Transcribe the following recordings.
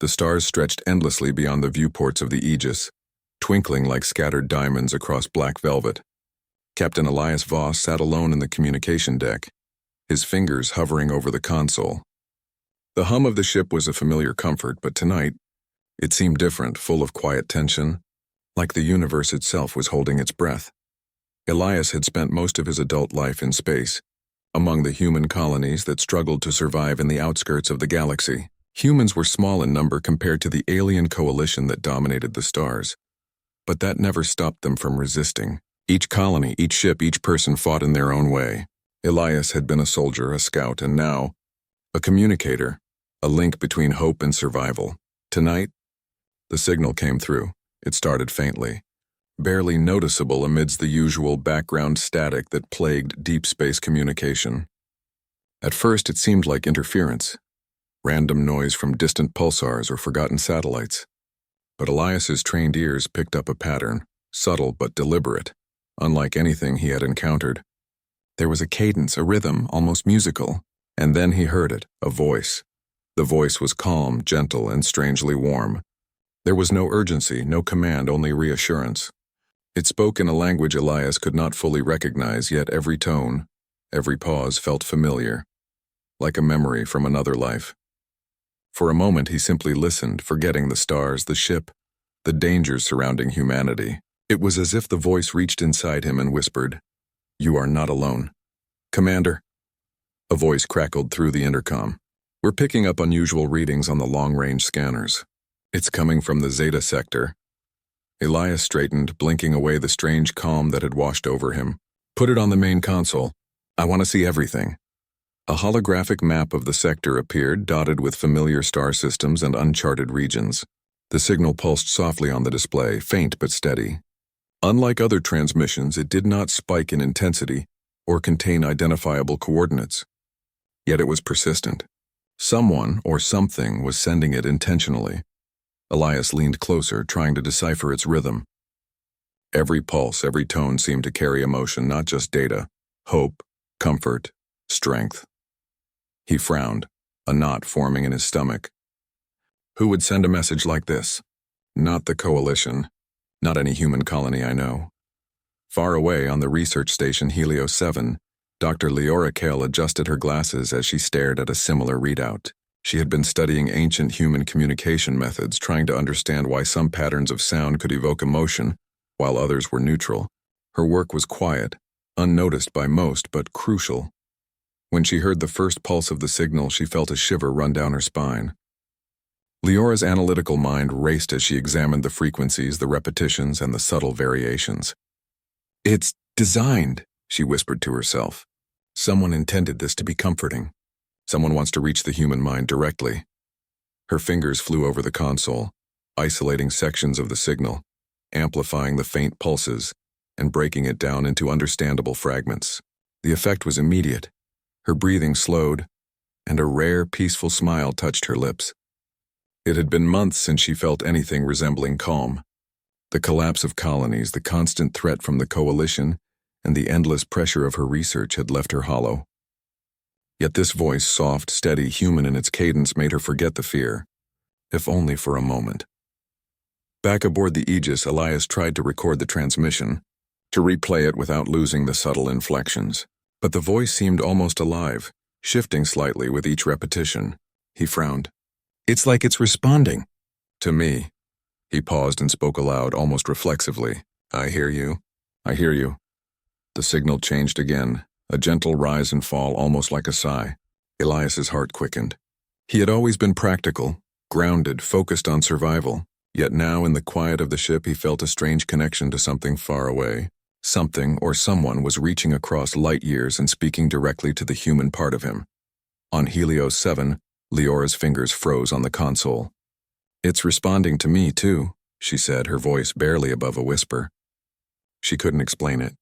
The stars stretched endlessly beyond the viewports of the Aegis, twinkling like scattered diamonds across black velvet. Captain Elias Voss sat alone in the communication deck, his fingers hovering over the console. The hum of the ship was a familiar comfort, but tonight, it seemed different, full of quiet tension, like the universe itself was holding its breath. Elias had spent most of his adult life in space, among the human colonies that struggled to survive in the outskirts of the galaxy. Humans were small in number compared to the alien coalition that dominated the stars, but that never stopped them from resisting. Each colony, each ship, each person fought in their own way. Elias had been a soldier, a scout, and now, a communicator, a link between hope and survival. Tonight, the signal came through. It started faintly, barely noticeable amidst the usual background static that plagued deep space communication. At first, it seemed like interference, random noise from distant pulsars or forgotten satellites. But Elias's trained ears picked up a pattern, subtle but deliberate, unlike anything he had encountered. There was a cadence, a rhythm, almost musical, and then he heard it, a voice. The voice was calm, gentle, and strangely warm. There was no urgency, no command, only reassurance. It spoke in a language Elias could not fully recognize, yet every tone, every pause felt familiar, like a memory from another life. For a moment he simply listened, forgetting the stars, the ship, the dangers surrounding humanity. It was as if the voice reached inside him and whispered, "You are not alone." "Commander." A voice crackled through the intercom. "We're picking up unusual readings on the long-range scanners. It's coming from the Zeta sector." Elias straightened, blinking away the strange calm that had washed over him. "Put it on the main console. I want to see everything." A holographic map of the sector appeared, dotted with familiar star systems and uncharted regions. The signal pulsed softly on the display, faint but steady. Unlike other transmissions, it did not spike in intensity or contain identifiable coordinates. Yet it was persistent. Someone or something was sending it intentionally. Elias leaned closer, trying to decipher its rhythm. Every pulse, every tone seemed to carry emotion, not just data, hope, comfort, strength. He frowned, a knot forming in his stomach. Who would send a message like this? Not the Coalition, not any human colony I know. Far away on the research station Helios 7, Dr. Leora Kale adjusted her glasses as she stared at a similar readout. She had been studying ancient human communication methods, trying to understand why some patterns of sound could evoke emotion, while others were neutral. Her work was quiet, unnoticed by most, but crucial. When she heard the first pulse of the signal, she felt a shiver run down her spine. Leora's analytical mind raced as she examined the frequencies, the repetitions, and the subtle variations. "It's designed," she whispered to herself. "Someone intended this to be comforting. Someone wants to reach the human mind directly." Her fingers flew over the console, isolating sections of the signal, amplifying the faint pulses, and breaking it down into understandable fragments. The effect was immediate. Her breathing slowed, and a rare, peaceful smile touched her lips. It had been months since she felt anything resembling calm. The collapse of colonies, the constant threat from the Coalition, and the endless pressure of her research had left her hollow. Yet this voice, soft, steady, human in its cadence, made her forget the fear, if only for a moment. Back aboard the Aegis, Elias tried to record the transmission, to replay it without losing the subtle inflections. But the voice seemed almost alive, shifting slightly with each repetition. He frowned. "It's like it's responding." "To me." He paused and spoke aloud, almost reflexively. "I hear you. I hear you." The signal changed again, a gentle rise and fall, almost like a sigh. Elias's heart quickened. He had always been practical, grounded, focused on survival, yet now in the quiet of the ship he felt a strange connection to something far away. Something or someone was reaching across light years and speaking directly to the human part of him. On Helios 7, Leora's fingers froze on the console. "It's responding to me, too," she said, her voice barely above a whisper. She couldn't explain it.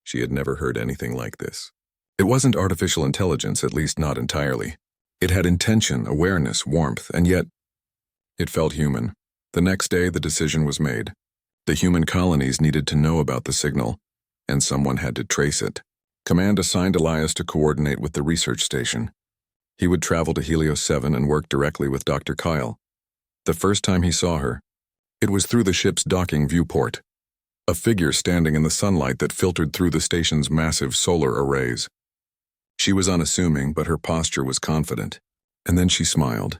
She had never heard anything like this. It wasn't artificial intelligence, at least not entirely. It had intention, awareness, warmth, and yet it felt human. The next day, the decision was made. The human colonies needed to know about the signal, and someone had to trace it. Command assigned Elias to coordinate with the research station. He would travel to Helios 7 and work directly with Dr. Kyle. The first time he saw her, it was through the ship's docking viewport, a figure standing in the sunlight that filtered through the station's massive solar arrays. She was unassuming, but her posture was confident. And then she smiled.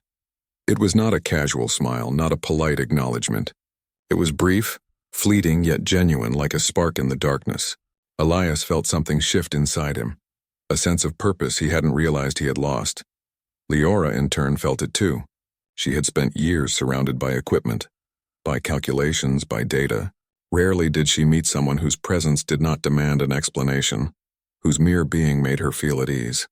It was not a casual smile, not a polite acknowledgement. It was brief, fleeting, yet genuine, like a spark in the darkness. Elias felt something shift inside him, a sense of purpose he hadn't realized he had lost. Leora, in turn, felt it too. She had spent years surrounded by equipment, by calculations, by data. Rarely did she meet someone whose presence did not demand an explanation, whose mere being made her feel at ease.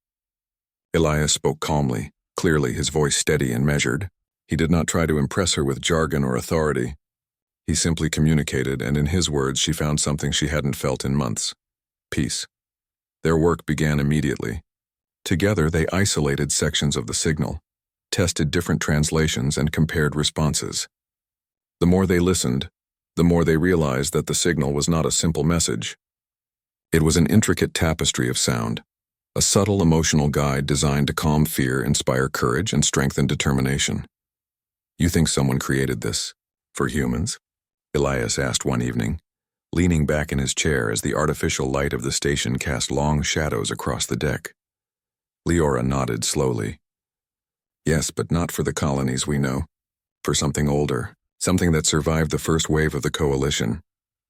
Elias spoke calmly, clearly, his voice steady and measured. He did not try to impress her with jargon or authority. He simply communicated, and in his words she found something she hadn't felt in months: peace. Their work began immediately. Together they isolated sections of the signal, tested different translations, and compared responses. The more they listened, the more they realized that the signal was not a simple message. It was an intricate tapestry of sound, a subtle emotional guide designed to calm fear, inspire courage, and strengthen determination. "You think someone created this for humans?" Elias asked one evening, leaning back in his chair as the artificial light of the station cast long shadows across the deck. Leora nodded slowly. "Yes, but not for the colonies we know. For something older, something that survived the first wave of the coalition."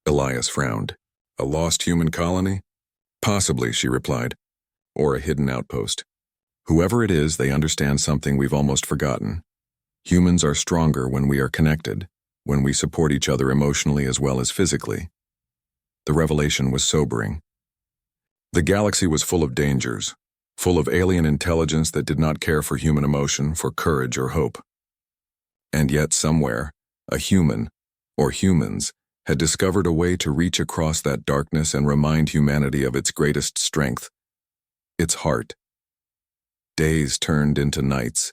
Elias frowned. "A lost human colony?" "Possibly," she replied. "Or a hidden outpost. Whoever it is, they understand something we've almost forgotten. Humans are stronger when we are connected, when we support each other emotionally as well as physically." The revelation was sobering. The galaxy was full of dangers, full of alien intelligence that did not care for human emotion, for courage or hope. And yet somewhere, a human, or humans, had discovered a way to reach across that darkness and remind humanity of its greatest strength: its heart. Days turned into nights.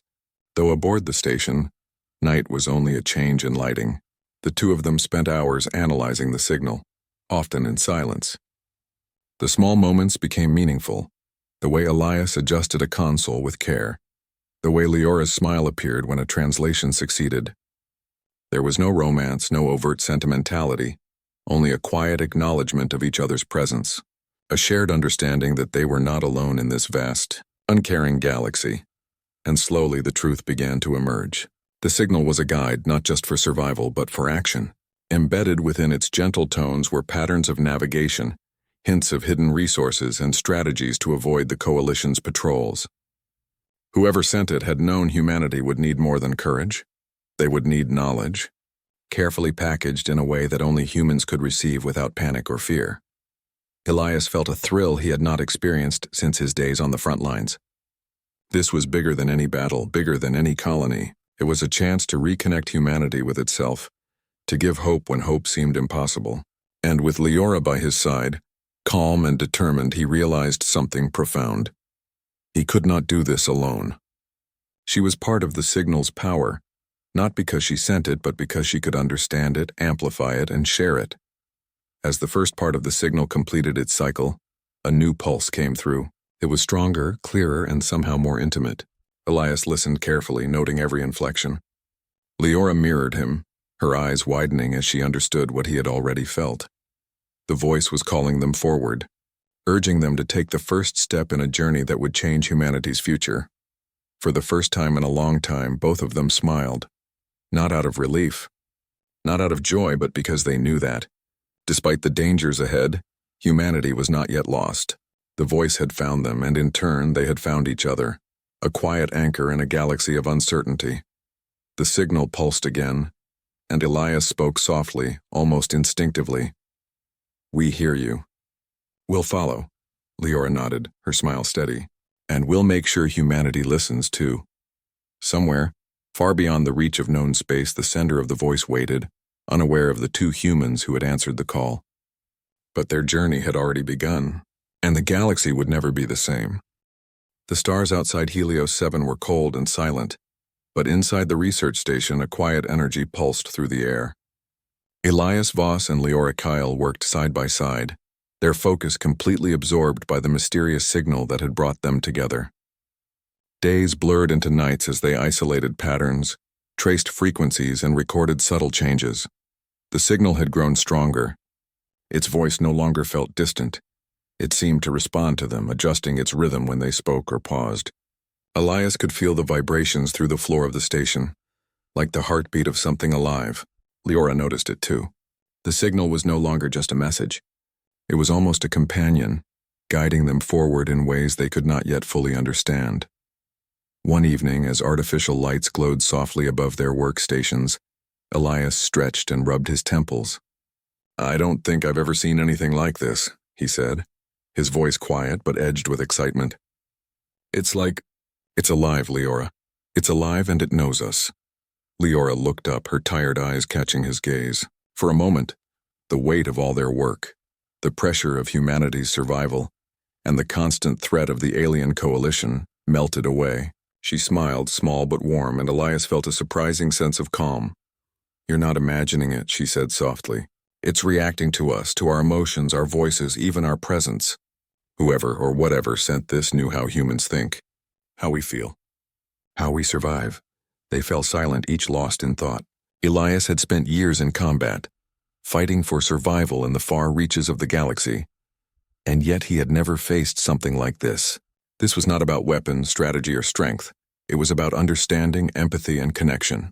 Though aboard the station, night was only a change in lighting. The two of them spent hours analyzing the signal, often in silence. The small moments became meaningful: the way Elias adjusted a console with care, the way Leora's smile appeared when a translation succeeded. There was no romance, no overt sentimentality, only a quiet acknowledgement of each other's presence, a shared understanding that they were not alone in this vast, uncaring galaxy. And slowly the truth began to emerge. The signal was a guide not just for survival but for action. Embedded within its gentle tones were patterns of navigation, hints of hidden resources, and strategies to avoid the coalition's patrols. Whoever sent it had known humanity would need more than courage. They would need knowledge, carefully packaged in a way that only humans could receive without panic or fear. Elias felt a thrill he had not experienced since his days on the front lines. This was bigger than any battle, bigger than any colony. It was a chance to reconnect humanity with itself, to give hope when hope seemed impossible. And with Leora by his side, calm and determined, he realized something profound. He could not do this alone. She was part of the signal's power, not because she sent it, but because she could understand it, amplify it, and share it. As the first part of the signal completed its cycle, a new pulse came through. It was stronger, clearer, and somehow more intimate. Elias listened carefully, noting every inflection. Leora mirrored him, her eyes widening as she understood what he had already felt. The voice was calling them forward, urging them to take the first step in a journey that would change humanity's future. For the first time in a long time, both of them smiled. Not out of relief, not out of joy, but because they knew that, despite the dangers ahead, humanity was not yet lost. The voice had found them, and in turn they had found each other, a quiet anchor in a galaxy of uncertainty. The signal pulsed again, and Elias spoke softly, almost instinctively. "We hear you." "We'll follow," Leora nodded, her smile steady. "And we'll make sure humanity listens too." Somewhere, far beyond the reach of known space, the sender of the voice waited, unaware of the two humans who had answered the call. But their journey had already begun, and the galaxy would never be the same. The stars outside Helios 7 were cold and silent, but inside the research station a quiet energy pulsed through the air. Elias Voss and Leora Kyle worked side by side, their focus completely absorbed by the mysterious signal that had brought them together. Days blurred into nights as they isolated patterns, traced frequencies and recorded subtle changes. The signal had grown stronger. Its voice no longer felt distant. It seemed to respond to them, adjusting its rhythm when they spoke or paused. Elias could feel the vibrations through the floor of the station, like the heartbeat of something alive. Leora noticed it too. The signal was no longer just a message. It was almost a companion, guiding them forward in ways they could not yet fully understand. One evening, as artificial lights glowed softly above their workstations, Elias stretched and rubbed his temples. "I don't think I've ever seen anything like this," he said, his voice quiet but edged with excitement. It's alive, Leora. It's alive and it knows us." Leora looked up, her tired eyes catching his gaze. For a moment, the weight of all their work, the pressure of humanity's survival, and the constant threat of the alien coalition melted away. She smiled, small but warm, and Elias felt a surprising sense of calm. "You're not imagining it," she said softly. "It's reacting to us, to our emotions, our voices, even our presence. Whoever or whatever sent this knew how humans think, how we feel, how we survive." They fell silent, each lost in thought. Elias had spent years in combat, fighting for survival in the far reaches of the galaxy, and yet he had never faced something like this. This was not about weapons, strategy, or strength. It was about understanding, empathy, and connection.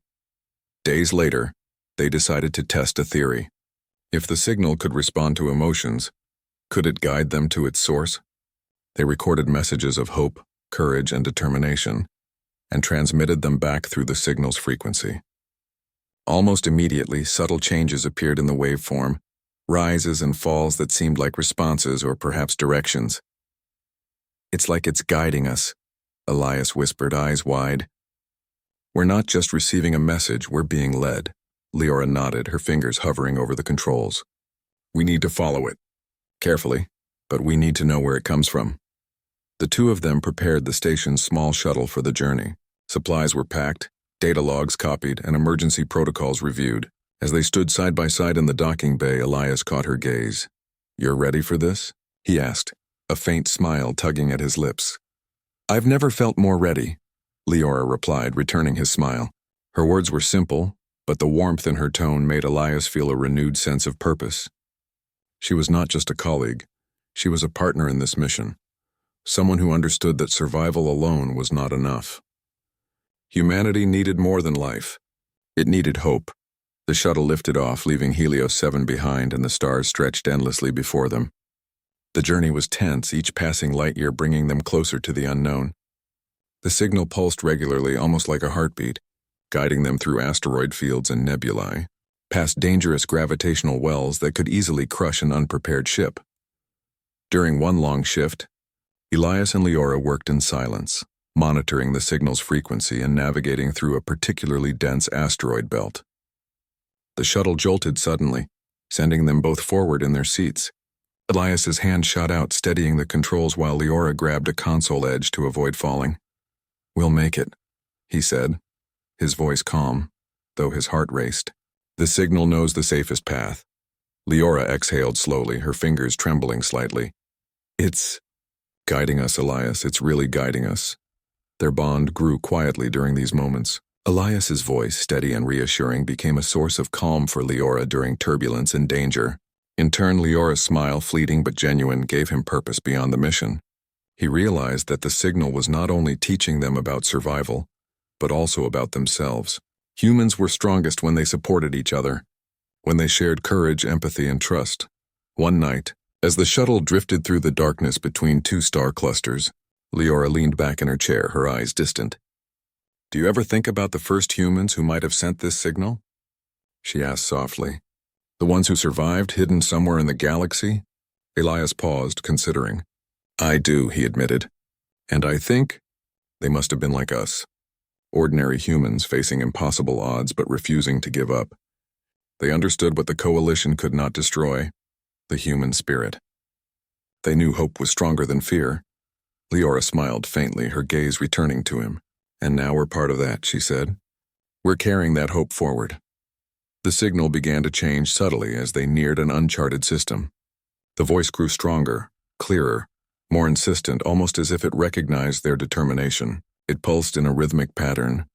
Days later, they decided to test a theory. If the signal could respond to emotions, could it guide them to its source? They recorded messages of hope, courage, and determination, and transmitted them back through the signal's frequency. Almost immediately, subtle changes appeared in the waveform, rises and falls that seemed like responses or perhaps directions. "It's like it's guiding us," Elias whispered, eyes wide. "We're not just receiving a message, we're being led." Leora nodded, her fingers hovering over the controls. "We need to follow it. Carefully, but we need to know where it comes from." The two of them prepared the station's small shuttle for the journey. Supplies were packed, data logs copied, and emergency protocols reviewed. As they stood side by side in the docking bay, Elias caught her gaze. "You're ready for this?" he asked, a faint smile tugging at his lips. "I've never felt more ready," Leora replied, returning his smile. Her words were simple, but the warmth in her tone made Elias feel a renewed sense of purpose. She was not just a colleague, she was a partner in this mission, someone who understood that survival alone was not enough. Humanity needed more than life. It needed hope. The shuttle lifted off, leaving Helios 7 behind, and the stars stretched endlessly before them. The journey was tense, each passing light year bringing them closer to the unknown. The signal pulsed regularly, almost like a heartbeat, guiding them through asteroid fields and nebulae, past dangerous gravitational wells that could easily crush an unprepared ship. During one long shift, Elias and Leora worked in silence, monitoring the signal's frequency and navigating through a particularly dense asteroid belt. The shuttle jolted suddenly, sending them both forward in their seats. Elias's hand shot out, steadying the controls while Leora grabbed a console edge to avoid falling. "We'll make it," he said, his voice calm, though his heart raced. "The signal knows the safest path." Leora exhaled slowly, her fingers trembling slightly. "It's guiding us, Elias. It's really guiding us." Their bond grew quietly during these moments. Elias's voice, steady and reassuring, became a source of calm for Leora during turbulence and danger. In turn, Leora's smile, fleeting but genuine, gave him purpose beyond the mission. He realized that the signal was not only teaching them about survival, but also about themselves. Humans were strongest when they supported each other, when they shared courage, empathy, and trust. One night, as the shuttle drifted through the darkness between two star clusters, Leora leaned back in her chair, her eyes distant. "Do you ever think about the first humans who might have sent this signal?" she asked softly. "The ones who survived, hidden somewhere in the galaxy?" Elias paused, considering. "I do," he admitted. "And I think they must have been like us. Ordinary humans facing impossible odds but refusing to give up. They understood what the coalition could not destroy, the human spirit. They knew hope was stronger than fear." Leora smiled faintly, her gaze returning to him. "And now we're part of that," she said. "We're carrying that hope forward." The signal began to change subtly as they neared an uncharted system. The voice grew stronger, clearer, more insistent, almost as if it recognized their determination. It pulsed in a rhythmic pattern,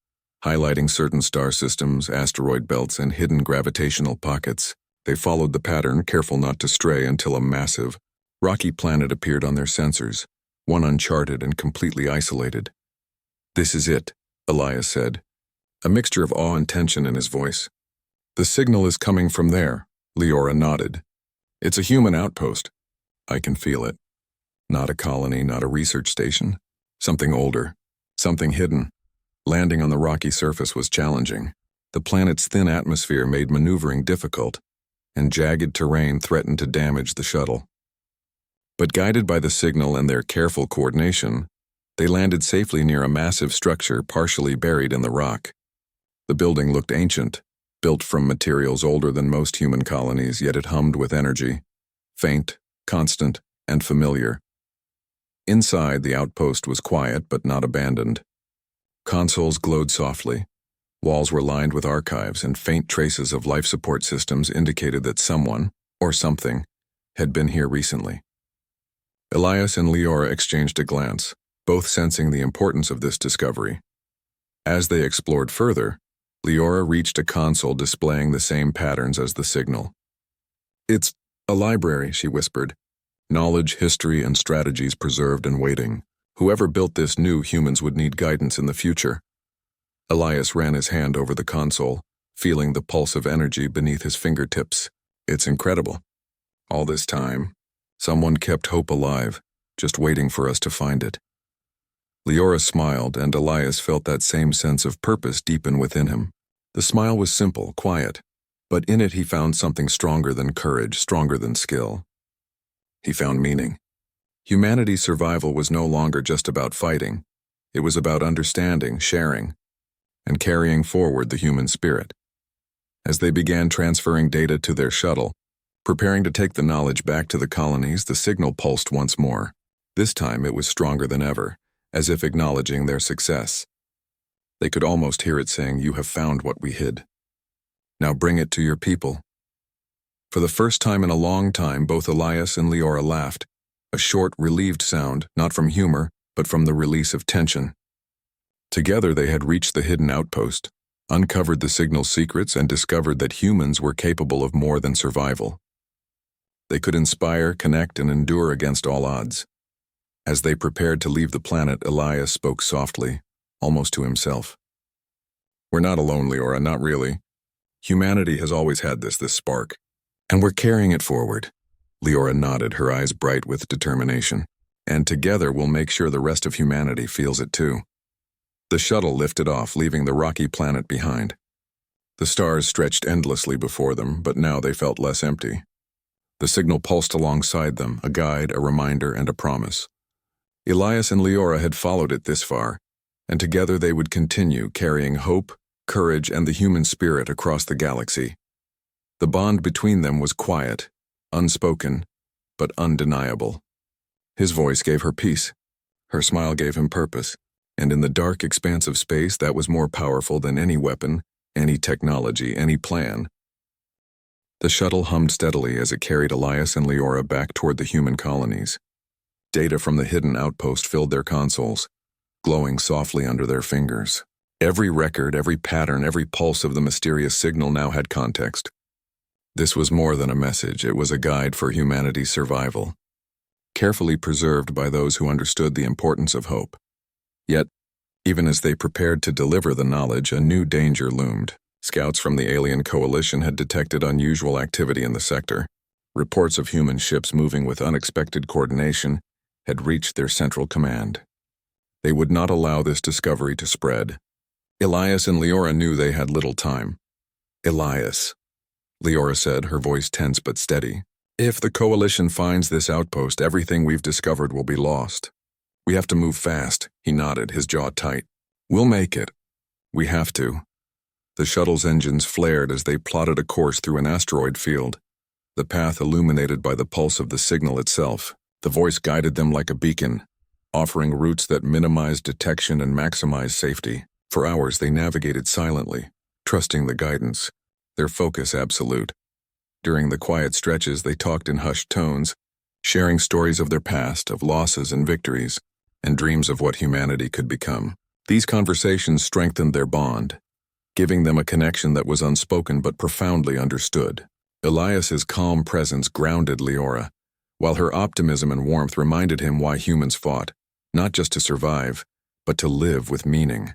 highlighting certain star systems, asteroid belts, and hidden gravitational pockets. They followed the pattern, careful not to stray, until a massive, rocky planet appeared on their sensors, one uncharted and completely isolated. "This is it," Elias said, a mixture of awe and tension in his voice. "The signal is coming from there," Leora nodded. "It's a human outpost. I can feel it. Not a colony, not a research station. Something older, something hidden." Landing on the rocky surface was challenging. The planet's thin atmosphere made maneuvering difficult, and jagged terrain threatened to damage the shuttle. But guided by the signal and their careful coordination, they landed safely near a massive structure partially buried in the rock. The building looked ancient, built from materials older than most human colonies, yet it hummed with energy, faint, constant, and familiar. Inside, the outpost was quiet but not abandoned. Consoles glowed softly. Walls were lined with archives, and faint traces of life support systems indicated that someone, or something, had been here recently. Elias and Leora exchanged a glance, both sensing the importance of this discovery. As they explored further, Leora reached a console displaying the same patterns as the signal. "It's a library," she whispered. "Knowledge, history, and strategies preserved and waiting. Whoever built this knew humans would need guidance in the future." Elias ran his hand over the console, feeling the pulse of energy beneath his fingertips. "It's incredible. All this time, someone kept hope alive, just waiting for us to find it." Leora smiled, and Elias felt that same sense of purpose deepen within him. The smile was simple, quiet, but in it he found something stronger than courage, stronger than skill. He found meaning. Humanity's survival was no longer just about fighting. It was about understanding, sharing, and carrying forward the human spirit. As they began transferring data to their shuttle, preparing to take the knowledge back to the colonies, the signal pulsed once more. This time it was stronger than ever, as if acknowledging their success. They could almost hear it saying, "You have found what we hid. Now bring it to your people." For the first time in a long time, both Elias and Leora laughed, a short, relieved sound, not from humor, but from the release of tension. Together they had reached the hidden outpost, uncovered the signal's secrets, and discovered that humans were capable of more than survival. They could inspire, connect, and endure against all odds. As they prepared to leave the planet, Elias spoke softly, almost to himself. "We're not alone, Leora, not really. Humanity has always had this spark, and we're carrying it forward." Leora nodded, her eyes bright with determination. "And together we'll make sure the rest of humanity feels it too." The shuttle lifted off, leaving the rocky planet behind. The stars stretched endlessly before them, but now they felt less empty. The signal pulsed alongside them, a guide, a reminder, and a promise. Elias and Leora had followed it this far, and together they would continue, carrying hope, courage, and the human spirit across the galaxy. The bond between them was quiet, unspoken, but undeniable. His voice gave her peace. Her smile gave him purpose, and in the dark expanse of space that was more powerful than any weapon, any technology, any plan. The shuttle hummed steadily as it carried Elias and Leora back toward the human colonies. Data from the hidden outpost filled their consoles, glowing softly under their fingers. Every record, every pattern, every pulse of the mysterious signal now had context. This was more than a message, it was a guide for humanity's survival, carefully preserved by those who understood the importance of hope. Yet, even as they prepared to deliver the knowledge, a new danger loomed. Scouts from the alien coalition had detected unusual activity in the sector. Reports of human ships moving with unexpected coordination had reached their central command. They would not allow this discovery to spread. Elias and Leora knew they had little time. "Elias," Leora said, her voice tense but steady. "If the coalition finds this outpost, everything we've discovered will be lost. We have to move fast." He nodded, his jaw tight. "We'll make it. We have to." The shuttle's engines flared as they plotted a course through an asteroid field, the path illuminated by the pulse of the signal itself. The voice guided them like a beacon, offering routes that minimized detection and maximized safety. For hours they navigated silently, trusting the guidance, their focus absolute. During the quiet stretches they talked in hushed tones, sharing stories of their past, of losses and victories, and dreams of what humanity could become. These conversations strengthened their bond, giving them a connection that was unspoken but profoundly understood. Elias's calm presence grounded Leora, while her optimism and warmth reminded him why humans fought, not just to survive, but to live with meaning.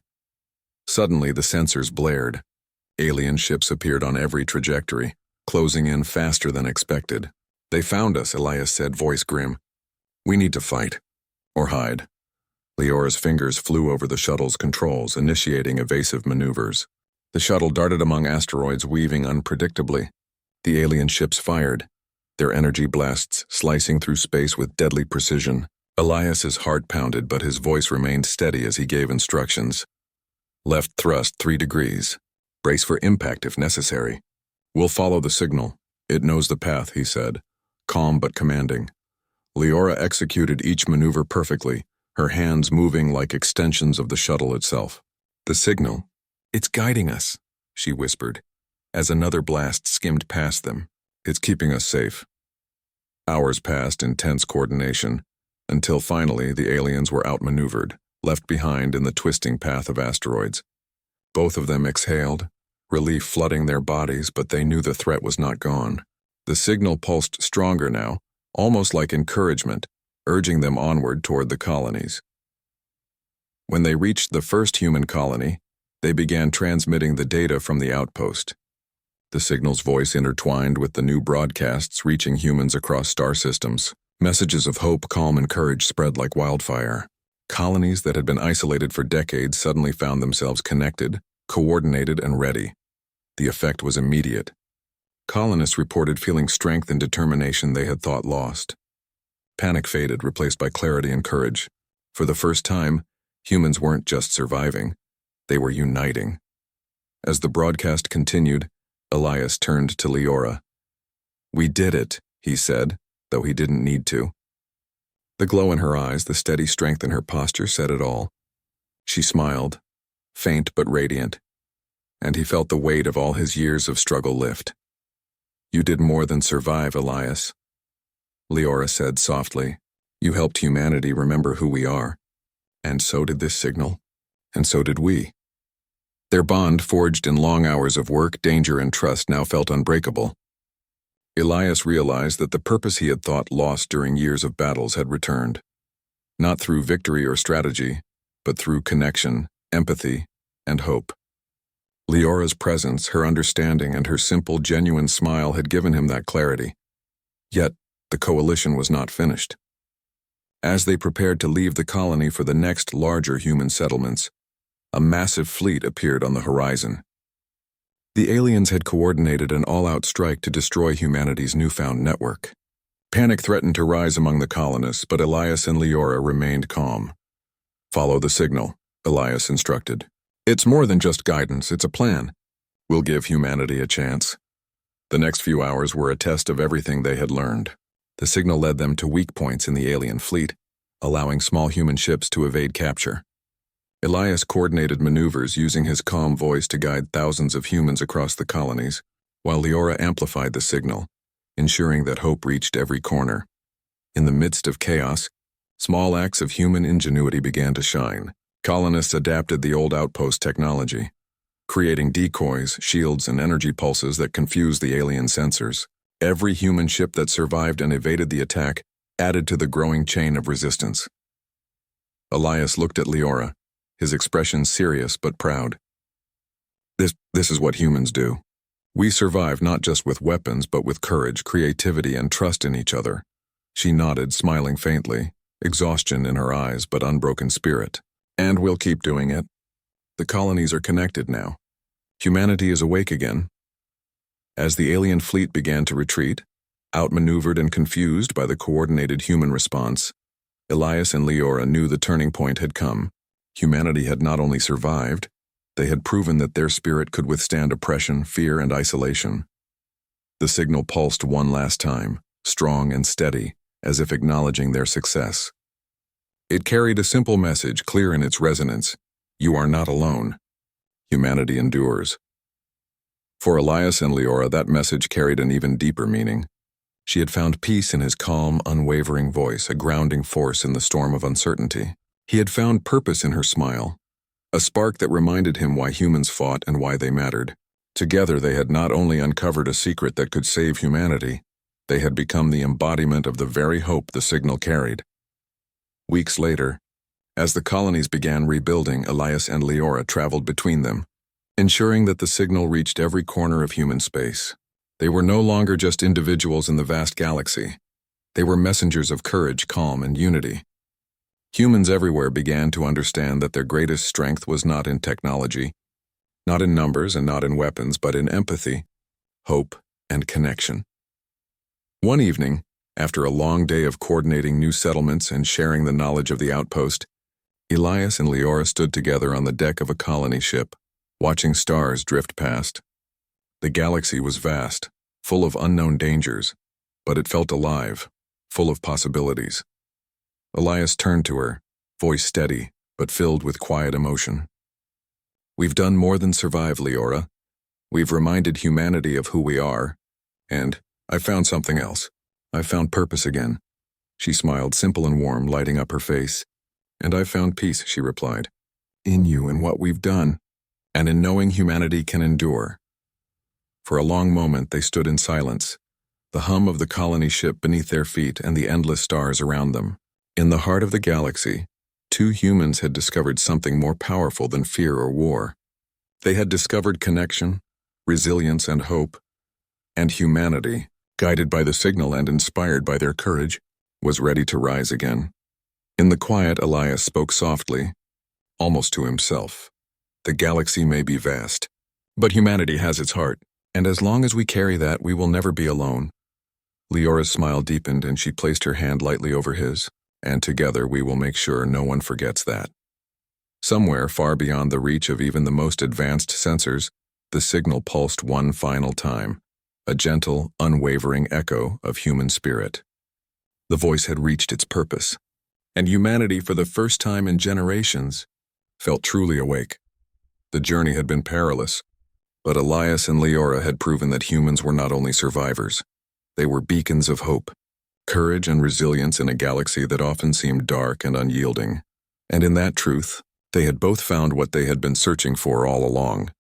Suddenly, the sensors blared. Alien ships appeared on every trajectory, closing in faster than expected. "They found us," Elias said, voice grim. "We need to fight. Or hide." Leora's fingers flew over the shuttle's controls, initiating evasive maneuvers. The shuttle darted among asteroids, weaving unpredictably. The alien ships fired, their energy blasts slicing through space with deadly precision. Elias's heart pounded, but his voice remained steady as he gave instructions. "Left thrust 3 degrees. Brace for impact if necessary. We'll follow the signal. It knows the path," he said, calm but commanding. Leora executed each maneuver perfectly, her hands moving like extensions of the shuttle itself. "The signal. It's guiding us," she whispered, as another blast skimmed past them. "It's keeping us safe." Hours passed in tense coordination, until finally the aliens were outmaneuvered, left behind in the twisting path of asteroids. Both of them exhaled, relief flooding their bodies, but they knew the threat was not gone. The signal pulsed stronger now, almost like encouragement, urging them onward toward the colonies. When they reached the first human colony, they began transmitting the data from the outpost. The signal's voice intertwined with the new broadcasts reaching humans across star systems. Messages of hope, calm, and courage spread like wildfire. Colonies that had been isolated for decades suddenly found themselves connected, coordinated, and ready. The effect was immediate. Colonists reported feeling strength and determination they had thought lost. Panic faded, replaced by clarity and courage. For the first time, humans weren't just surviving, they were uniting. As the broadcast continued, Elias turned to Leora. "We did it," he said, though he didn't need to. The glow in her eyes, the steady strength in her posture said it all. She smiled, faint but radiant, and he felt the weight of all his years of struggle lift. "You did more than survive, Elias," Leora said softly. "You helped humanity remember who we are. And so did this signal. And so did we." Their bond, forged in long hours of work, danger, and trust, now felt unbreakable. Elias realized that the purpose he had thought lost during years of battles had returned. Not through victory or strategy, but through connection, empathy, and hope. Leora's presence, her understanding, and her simple, genuine smile had given him that clarity. Yet, the coalition was not finished. As they prepared to leave the colony for the next larger human settlements, a massive fleet appeared on the horizon. The aliens had coordinated an all-out strike to destroy humanity's newfound network. Panic threatened to rise among the colonists, but Elias and Leora remained calm. "Follow the signal," Elias instructed. "It's more than just guidance, it's a plan. We'll give humanity a chance." The next few hours were a test of everything they had learned. The signal led them to weak points in the alien fleet, allowing small human ships to evade capture. Elias coordinated maneuvers using his calm voice to guide thousands of humans across the colonies, while Leora amplified the signal, ensuring that hope reached every corner. In the midst of chaos, small acts of human ingenuity began to shine. Colonists adapted the old outpost technology, creating decoys, shields, and energy pulses that confused the alien sensors. Every human ship that survived and evaded the attack added to the growing chain of resistance. Elias looked at Leora, his expression serious but proud. This is what humans do. We survive not just with weapons, but with courage, creativity, and trust in each other." She nodded, smiling faintly, exhaustion in her eyes but unbroken spirit. "And we'll keep doing it. The colonies are connected now. Humanity is awake again." As the alien fleet began to retreat, outmaneuvered and confused by the coordinated human response, Elias and Leora knew the turning point had come. Humanity had not only survived, they had proven that their spirit could withstand oppression, fear, and isolation. The signal pulsed one last time, strong and steady, as if acknowledging their success. It carried a simple message, clear in its resonance: you are not alone. Humanity endures. For Elias and Leora, that message carried an even deeper meaning. She had found peace in his calm, unwavering voice, a grounding force in the storm of uncertainty. He had found purpose in her smile, a spark that reminded him why humans fought and why they mattered. Together they had not only uncovered a secret that could save humanity, they had become the embodiment of the very hope the signal carried. Weeks later, as the colonies began rebuilding, Elias and Leora traveled between them, ensuring that the signal reached every corner of human space. They were no longer just individuals in the vast galaxy. They were messengers of courage, calm, and unity. Humans everywhere began to understand that their greatest strength was not in technology, not in numbers and not in weapons, but in empathy, hope, and connection. One evening, after a long day of coordinating new settlements and sharing the knowledge of the outpost, Elias and Leora stood together on the deck of a colony ship, watching stars drift past. The galaxy was vast, full of unknown dangers, but it felt alive, full of possibilities. Elias turned to her, voice steady, but filled with quiet emotion. "We've done more than survive, Leora. We've reminded humanity of who we are, and I found something else. I found purpose again." She smiled, simple and warm, lighting up her face. "And I found peace," she replied, "in you and what we've done, and in knowing humanity can endure." For a long moment they stood in silence, the hum of the colony ship beneath their feet and the endless stars around them. In the heart of the galaxy, two humans had discovered something more powerful than fear or war. They had discovered connection, resilience, and hope, and humanity, guided by the signal and inspired by their courage, was ready to rise again. In the quiet, Elias spoke softly, almost to himself. "The galaxy may be vast, but humanity has its heart, and as long as we carry that, we will never be alone." Leora's smile deepened and she placed her hand lightly over his, "And together we will make sure no one forgets that." Somewhere far beyond the reach of even the most advanced sensors, the signal pulsed one final time, a gentle, unwavering echo of human spirit. The voice had reached its purpose, and humanity, for the first time in generations, felt truly awake. The journey had been perilous, but Elias and Leora had proven that humans were not only survivors, they were beacons of hope, courage and resilience in a galaxy that often seemed dark and unyielding. And in that truth, they had both found what they had been searching for all along: